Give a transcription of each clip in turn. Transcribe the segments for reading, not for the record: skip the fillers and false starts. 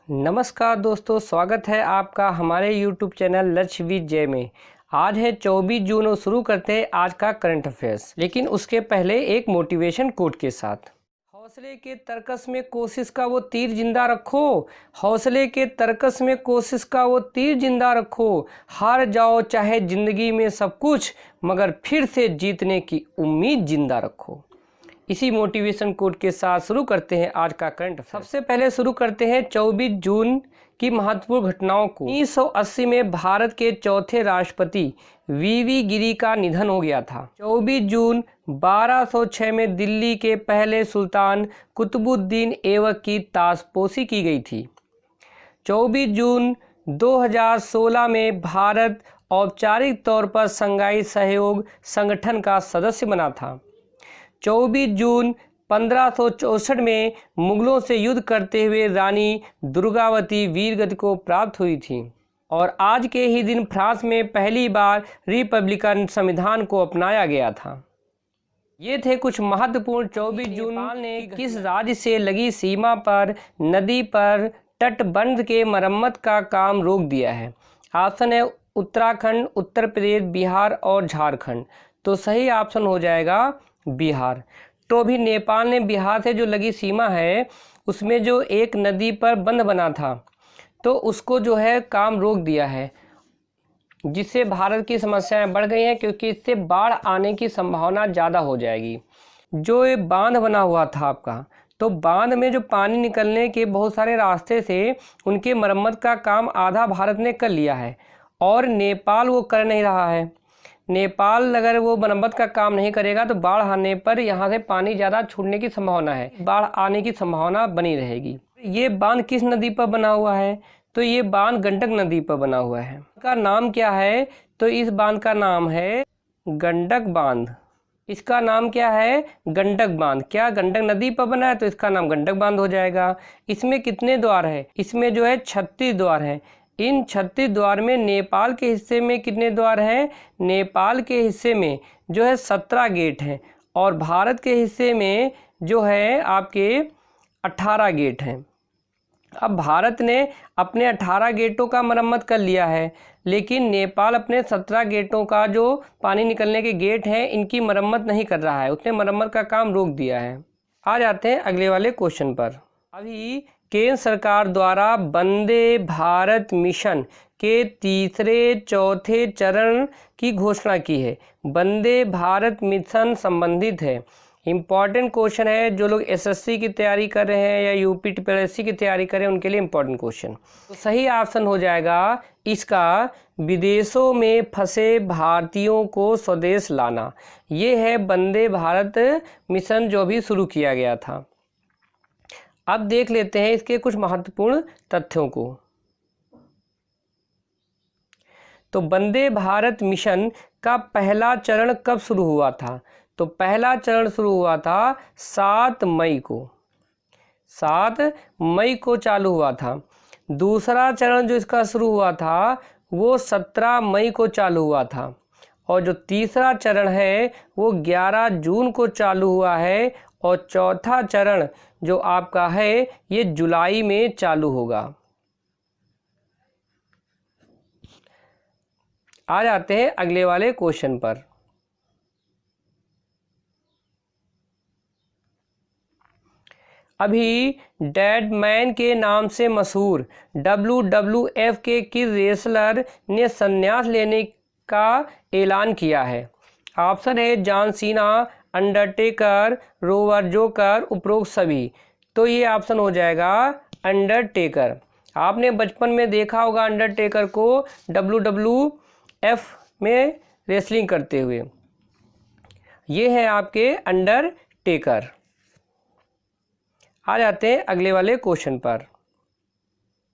नमस्कार दोस्तों, स्वागत है आपका हमारे YouTube चैनल लक्ष्य विद जय में। आज है 24 जून और शुरू करते हैं आज का करंट अफेयर्स। लेकिन उसके पहले एक मोटिवेशन कोट के साथ। हौसले के तरकस में कोशिश का वो तीर जिंदा रखो, हौसले के तरकस में कोशिश का वो तीर जिंदा रखो। हार जाओ चाहे ज़िंदगी में सब कुछ, मगर फिर से जीतने की उम्मीद जिंदा रखो। इसी मोटिवेशन कोट के साथ शुरू करते हैं आज का करंट। सबसे पहले शुरू करते हैं 24 जून की महत्वपूर्ण घटनाओं को। 1980 में भारत के चौथे राष्ट्रपति वीवी गिरी का निधन हो गया था। 24 जून 1206 में दिल्ली के पहले सुल्तान कुतुबुद्दीन ऐबक की ताजपोशी की गई थी। 24 जून 2016 में भारत औपचारिक तौर पर शंघाई सहयोग संगठन का सदस्य बना था। 24 जून 1564 में मुगलों से युद्ध करते हुए रानी दुर्गावती वीरगति को प्राप्त हुई थी। और आज के ही दिन फ्रांस में पहली बार रिपब्लिकन संविधान को अपनाया गया था। ये थे कुछ महत्वपूर्ण 24 जून ने किस राज्य से लगी सीमा पर नदी पर तटबंध के मरम्मत का काम रोक दिया है। ऑप्शन है उत्तराखंड, उत्तर प्रदेश, बिहार और झारखंड। तो सही ऑप्शन हो जाएगा बिहार। तो अभी नेपाल ने बिहार से जो लगी सीमा है उसमें जो एक नदी पर बंध बना था तो उसको जो है काम रोक दिया है, जिससे भारत की समस्याएं बढ़ गई हैं, क्योंकि इससे बाढ़ आने की संभावना ज़्यादा हो जाएगी। जो ये बांध बना हुआ था आपका, तो बांध में जो पानी निकलने के बहुत सारे रास्ते से उनके मरम्मत का काम आधा भारत ने कर लिया है और नेपाल वो कर नहीं रहा है। नेपाल अगर वो मरम्मत का काम नहीं करेगा तो बाढ़ आने पर यहाँ से पानी ज़्यादा छूटने की संभावना है, बाढ़ आने की संभावना बनी रहेगी। ये बांध किस नदी पर बना हुआ है? तो ये बांध गंडक नदी पर बना हुआ है। इसका नाम क्या है? तो इस बांध का नाम है गंडक बांध। इसका नाम क्या है? गंडक बांध। क्या गंडक नदी पर बना है तो इसका नाम गंडक बांध हो जाएगा। इसमें कितने द्वार है? इसमें जो है 36 द्वार हैं। इन 36 द्वार में नेपाल के हिस्से में कितने द्वार हैं? नेपाल के हिस्से में जो है 17 गेट हैं और भारत के हिस्से में जो है आपके 18 गेट हैं। अब भारत ने अपने 18 गेटों का मरम्मत कर लिया है, लेकिन नेपाल अपने 17 गेटों का जो पानी निकलने के गेट हैं इनकी मरम्मत नहीं कर रहा है, उसने मरम्मत का काम रोक दिया है। आ जाते हैं अगले वाले क्वेश्चन पर। अभी केंद्र सरकार द्वारा वंदे भारत मिशन के तीसरे चौथे चरण की घोषणा की है। वंदे भारत मिशन संबंधित है, इम्पॉर्टेंट क्वेश्चन है। जो लोग एसएससी की तैयारी कर रहे हैं या यूपी टीपीएससी की तैयारी कर रहे हैं उनके लिए इम्पॉर्टेंट क्वेश्चन। तो सही ऑप्शन हो जाएगा इसका विदेशों में फंसे भारतीयों को स्वदेश लाना। ये है वंदे भारत मिशन जो भी शुरू किया गया था। अब देख लेते हैं इसके कुछ महत्वपूर्ण तथ्यों को। तो वंदे भारत मिशन का पहला चरण कब शुरू हुआ था? तो पहला चरण शुरू हुआ था 7 मई को। 7 मई को चालू हुआ था। दूसरा चरण जो इसका शुरू हुआ था वो 17 मई को चालू हुआ था और जो तीसरा चरण है वो 11 जून को चालू हुआ है और चौथा चरण जो आपका है ये जुलाई में चालू होगा। आ जाते हैं अगले वाले क्वेश्चन पर। अभी डेड मैन के नाम से मशहूर WWF के किस रेसलर ने संन्यास लेने का ऐलान किया है? ऑप्शन है John Cena, Undertaker, rover joker, उपरोक्त सभी। तो ये ऑप्शन हो जाएगा अंडरटेकर। आपने बचपन में देखा होगा अंडरटेकर को WWF में रेसलिंग करते हुए। ये है आपके अंडरटेकर। आ जाते हैं अगले वाले क्वेश्चन पर।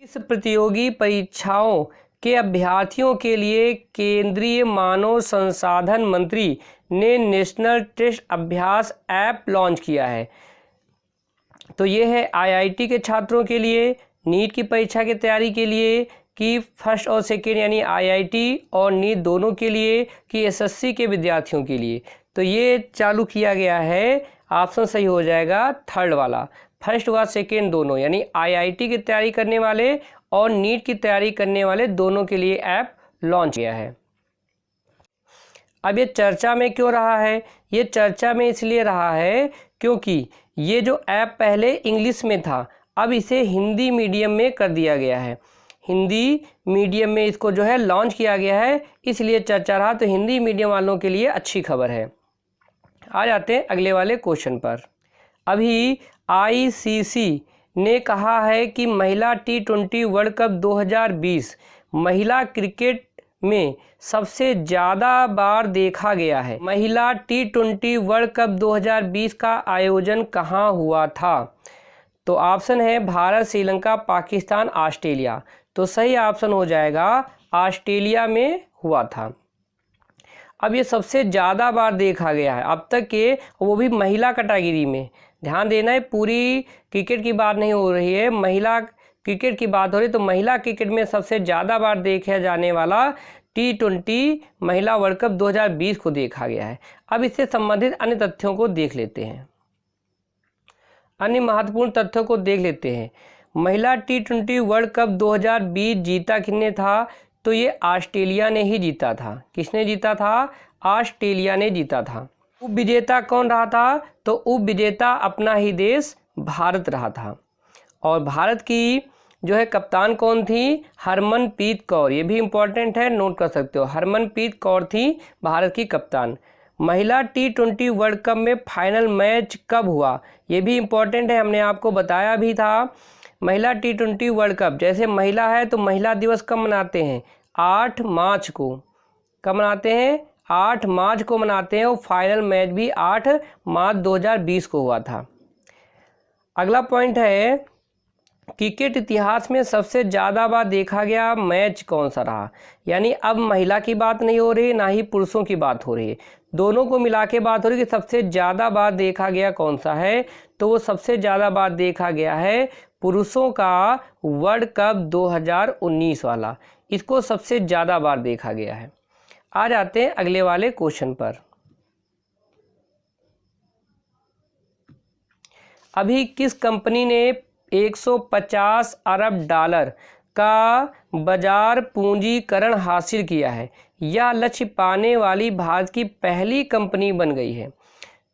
इस प्रतियोगी परीक्षाओं के अभ्यर्थियों के लिए केंद्रीय मानव संसाधन मंत्री ने नेशनल टेस्ट अभ्यास ऐप लॉन्च किया है। तो ये है IIT के छात्रों के लिए, नीट की परीक्षा की तैयारी के लिए, कि फर्स्ट और सेकेंड यानी IIT और नीट दोनों के लिए, कि SSC के विद्यार्थियों के लिए। तो ये चालू किया गया है। ऑप्शन सही हो जाएगा थर्ड वाला। फर्स्ट व सेकेंड दोनों, यानी IIT की तैयारी करने वाले और नीट की तैयारी करने वाले दोनों के लिए ऐप लॉन्च किया है। अब ये चर्चा में क्यों रहा है? ये चर्चा में इसलिए रहा है क्योंकि ये जो ऐप पहले इंग्लिश में था, अब इसे हिंदी मीडियम में कर दिया गया है। हिंदी मीडियम में इसको जो है लॉन्च किया गया है, इसलिए चर्चा रहा। तो हिंदी मीडियम वालों के लिए अच्छी खबर है। आ जाते हैं अगले वाले क्वेश्चन पर। अभी ICC ने कहा है कि महिला T20 वर्ल्ड कप 2020 महिला क्रिकेट में सबसे ज़्यादा बार देखा गया है। महिला T20 वर्ल्ड कप 2020 का आयोजन कहाँ हुआ था? तो ऑप्शन है भारत, श्रीलंका, पाकिस्तान, ऑस्ट्रेलिया। तो सही ऑप्शन हो जाएगा ऑस्ट्रेलिया में हुआ था। अब ये सबसे ज़्यादा बार देखा गया है अब तक के, वो भी महिला कैटेगरी में। ध्यान देना है, पूरी क्रिकेट की बात नहीं हो रही है, महिला क्रिकेट की बात हो रही है। तो महिला क्रिकेट में सबसे ज़्यादा बार देखा जाने वाला T20 महिला वर्ल्ड कप 2020 को देखा गया है। अब इससे संबंधित अन्य तथ्यों को देख लेते हैं, अन्य महत्वपूर्ण तथ्यों को देख लेते हैं। महिला T20 वर्ल्ड कप 2020 जीता किसने था? तो ये ऑस्ट्रेलिया ने ही जीता था। किसने जीता था? ऑस्ट्रेलिया ने जीता था। उप विजेता कौन रहा था? तो उप विजेता अपना ही देश भारत रहा था। और भारत की जो है कप्तान कौन थी? हरमनप्रीत कौर। ये भी इम्पोर्टेंट है, नोट कर सकते हो। हरमनप्रीत कौर थी भारत की कप्तान। महिला T20 वर्ल्ड कप में फाइनल मैच कब हुआ? ये भी इम्पोर्टेंट है, हमने आपको बताया भी था। महिला T20 वर्ल्ड कप, जैसे महिला है तो महिला दिवस कब मनाते हैं? 8 मार्च को। कब मनाते हैं? 8 मार्च को मनाते हैं। और फाइनल मैच भी 8 मार्च 2020 को हुआ था। अगला पॉइंट है, क्रिकेट इतिहास में सबसे ज़्यादा बार देखा गया मैच कौन सा रहा? यानी अब महिला की बात नहीं हो रही, ना ही पुरुषों की बात हो रही है, दोनों को मिला के बात हो रही है कि सबसे ज़्यादा बार देखा गया कौन सा है। तो वो सबसे ज़्यादा बार देखा गया है पुरुषों का वर्ल्ड कप 2019 वाला, इसको सबसे ज़्यादा बार देखा गया है। आ जाते हैं अगले वाले क्वेश्चन पर। अभी किस कंपनी ने 150 अरब डॉलर का बाजार पूंजीकरण हासिल किया है? यह लक्ष्य पाने वाली भारत की पहली कंपनी बन गई है।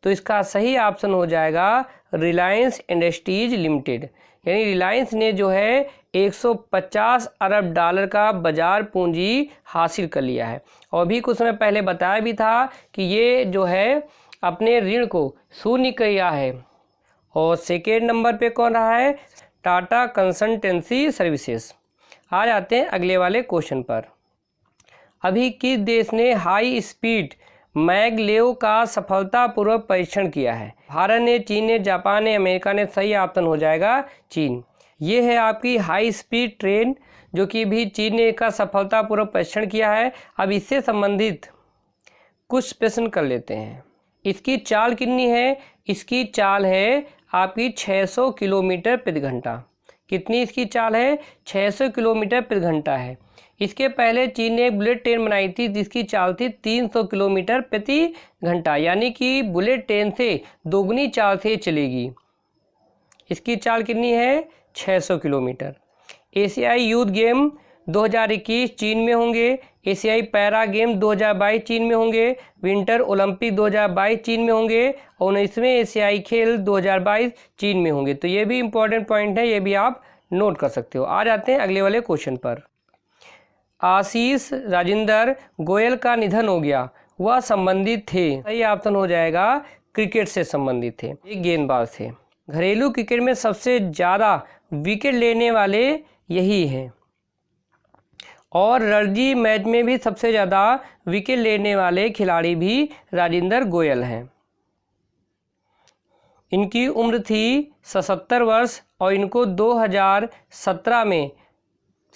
तो इसका सही ऑप्शन हो जाएगा रिलायंस इंडस्ट्रीज लिमिटेड। यानी रिलायंस ने जो है 150 अरब डॉलर का बाजार पूंजी हासिल कर लिया है। और भी कुछ समय पहले बताया भी था कि ये जो है अपने ऋण को शून्य किया है। और सेकेंड नंबर पे कौन रहा है? Tata consultancy services. आ जाते हैं अगले वाले क्वेश्चन पर। अभी किस देश ने हाई स्पीड मैगलेव का सफलतापूर्वक परीक्षण किया है? भारत ने, चीन ने, जापान ने, अमेरिका ने। सही ऑप्शन हो जाएगा चीन। ये है आपकी हाई स्पीड ट्रेन, जो कि भी चीन ने का सफलतापूर्वक परीक्षण किया है। अब इससे संबंधित कुछ प्रश्न कर लेते हैं। इसकी चाल कितनी है? इसकी चाल है आपकी 600 किलोमीटर प्रति घंटा। कितनी इसकी चाल है? 600 किलोमीटर प्रति घंटा है। इसके पहले चीन ने एक बुलेट ट्रेन बनाई थी जिसकी चाल थी 300 किलोमीटर प्रति घंटा, यानी कि बुलेट ट्रेन से दोगुनी चाल से चलेगी। इसकी चाल कितनी है? 600 किलोमीटर। एशियाई यूथ गेम 2021 चीन में होंगे। एशियाई पैरा गेम 2022 चीन में होंगे। विंटर ओलंपिक 2022 चीन में होंगे। और 19वें एशियाई खेल 2022 चीन में होंगे। तो ये भी इम्पोर्टेंट पॉइंट है, ये भी आप नोट कर सकते हो। आ जाते हैं अगले वाले क्वेश्चन पर। आशीष राजेंद्र गोयल का निधन हो गया, वह संबंधित थे? सही ऑप्शन हो जाएगा क्रिकेट से संबंधित थे, एक गेंदबाज थे। घरेलू क्रिकेट में सबसे ज़्यादा विकेट लेने वाले यही हैं। और रणजी मैच में भी सबसे ज़्यादा विकेट लेने वाले खिलाड़ी भी राजेंद्र गोयल हैं। इनकी उम्र थी 77 वर्ष और इनको 2017 में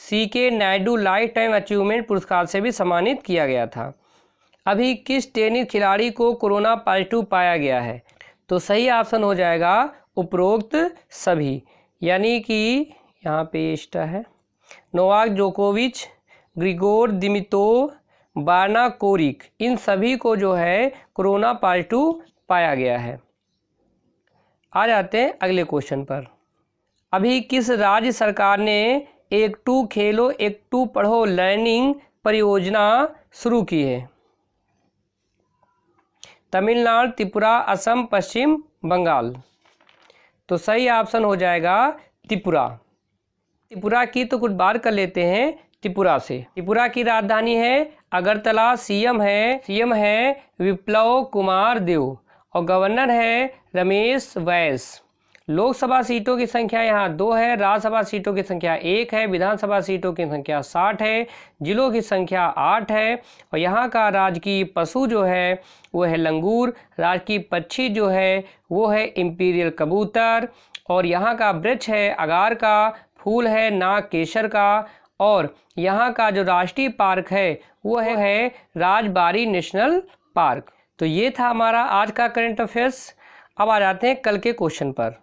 CK Naidu life time achievement पुरस्कार से भी सम्मानित किया गया था। अभी किस टेनिस खिलाड़ी को कोरोना पॉजिटिव पाया गया है? तो सही ऑप्शन हो जाएगा उपरोक्त सभी, यानी कि यहाँ पे स्टा है नोवाक जोकोविच, ग्रिगोर दिमित्रोव, बार्ना कोरिक, इन सभी को जो है कोरोना पॉजिटिव पाया गया है। आ जाते हैं अगले क्वेश्चन पर। अभी किस राज्य सरकार ने एक टू खेलो एक टू पढ़ो लर्निंग परियोजना शुरू की है? तमिलनाडु, त्रिपुरा, असम, पश्चिम बंगाल। तो सही ऑप्शन हो जाएगा त्रिपुरा। त्रिपुरा की तो कुछ बात कर लेते हैं त्रिपुरा से। त्रिपुरा की राजधानी है अगरतला, सीएम है विप्लव कुमार देव और गवर्नर है रमेश बैस। लोकसभा सीटों की संख्या यहाँ 2 है, राज्यसभा सीटों की संख्या 1 है, विधानसभा सीटों की संख्या 60 है, जिलों की संख्या 8 है और यहाँ का राजकीय पशु जो है वो है लंगूर, राजकीय पक्षी जो है वो है इंपीरियल कबूतर और यहाँ का वृक्ष है अगार का, फूल है नाग केसर का और यहाँ का जो राष्ट्रीय पार्क है वो है राजबाड़ी नेशनल पार्क। तो ये था हमारा आज का करंट अफेयर्स। अब आ जाते हैं कल के क्वेश्चन पर।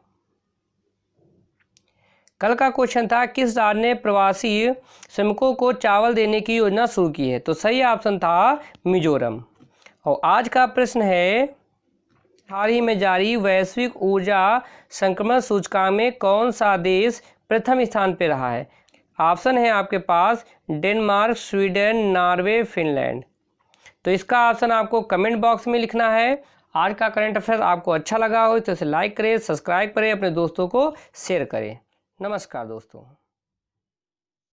कल का क्वेश्चन था किस राज्य ने प्रवासी श्रमिकों को चावल देने की योजना शुरू की है? तो सही ऑप्शन था मिजोरम। और आज का प्रश्न है हाल ही में जारी वैश्विक ऊर्जा संक्रमण सूचकांक में कौन सा देश प्रथम स्थान पर रहा है? ऑप्शन है आपके पास डेनमार्क, स्वीडन, नॉर्वे, फिनलैंड। तो इसका ऑप्शन आपको कमेंट बॉक्स में लिखना है। आज का करंट अफेयर आपको अच्छा लगा हो तो इसे लाइक करें, सब्सक्राइब करें, अपने दोस्तों को शेयर करें। नमस्कार दोस्तों।